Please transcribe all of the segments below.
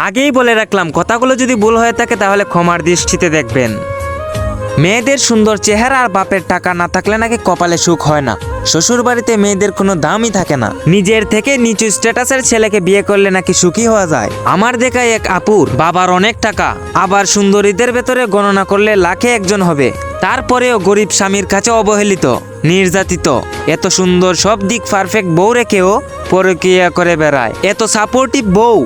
আগেই বলে রাখলাম, কথাগুলো যদি ভুল হয়ে থাকে তাহলে ক্ষমার দৃষ্টিতে দেখবেন। মেয়েদের সুন্দর চেহারা আর বাপের টাকা না থাকলে নাকি কপালে সুখ হয় না। শ্বশুর বাড়িতে মেয়েদের কোনো দামই থাকে না। নিজের থেকে নিচু স্ট্যাটাসের ছেলেকে বিয়ে করলে নাকি সুখী হওয়া যায়। আমার দেখা এক আপুর বাবার অনেক টাকা, আবার সুন্দরীদের ভেতরে গণনা করলে লাখে একজন হবে, তারপরেও গরিব স্বামীর কাছে অবহেলিত, নির্যাতিত। এত সুন্দর সব দিক পারফেক্ট বউ রেখেও পরকীয়া করে বেড়ায়। এত সাপোর্টিভ বউ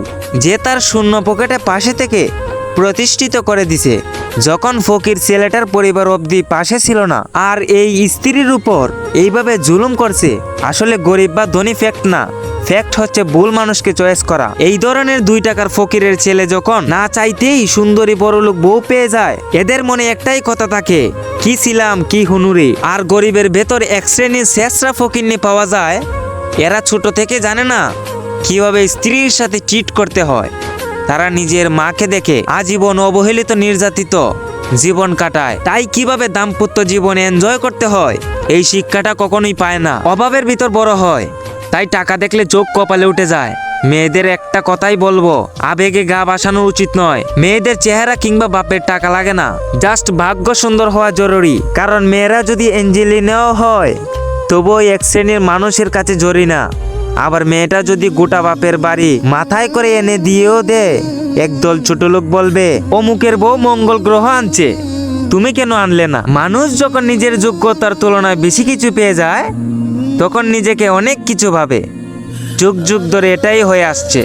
যে তার শূন্য পকেটে পাশে থেকে প্রতিষ্ঠিত করে দিছে, যখন ফকির ছেলেটার পরিবার অবধি পাশে ছিল না। আর এই স্ত্রীর উপর এইভাবে জুলুম করছে। আসলে গরিব বা ধনী ফ্যাক্ট না, ফ্যাক্ট হচ্ছে ভুল মানুষকে চয়েস করা। এই ধরনের 2 টাকার ফকিরের ছেলে যখন না চাইতেই সুন্দরী বড়লোক বউ পেয়ে যায়, এদের মনে একটাই কথা থাকে, কি ছিলাম কি হুনুরে। আর গরিবের ভেতর এক শ্রেণীর শেষরা ফকিরনি পাওয়া যায়। এরা ছোট থেকে জানে না কিভাবে স্ত্রীর সাথে চিট করতে হয়। তারা নিজের মাকে দেখে আজীবন অবহেলিত নির্যাতিত জীবন কাটায়। তাই কিভাবে দাম্পত্য জীবন এনজয় করতে হয় এই শিক্ষাটা কখনোই পায় না। অভাবের ভিতর বড় হয়, তাই টাকা দেখলে চোখ কপালে উঠে যায়। মেয়েদের একটা কথাই বলবো, আবেগে গা ভাসানো উচিত নয়। মেয়েদের চেহারা কিংবা বাপের টাকা লাগে না, জাস্ট ভাগ্য সুন্দর হওয়া জরুরি। কারণ মেয়েরা যদি এঞ্জেলিনাও হয় তবুও এক শ্রেণীর মানুষের কাছে জরি না। আবার মেয়েটা যদি গোটা বাপের বাড়ি মাথায় করে এনে দিয়েও দে, একদল ছোট লোক বলবে অমুকের বউ মঙ্গল গ্রহ আনছে, তুমি কেন আনলে না। মানুষ যখন নিজের যোগ্যতার তুলনায় বেশি কিছু পেয়ে যায় তখন নিজেকে অনেক কিছু ভাবে। যুগ যুগ ধরে এটাই হয়ে আসছে।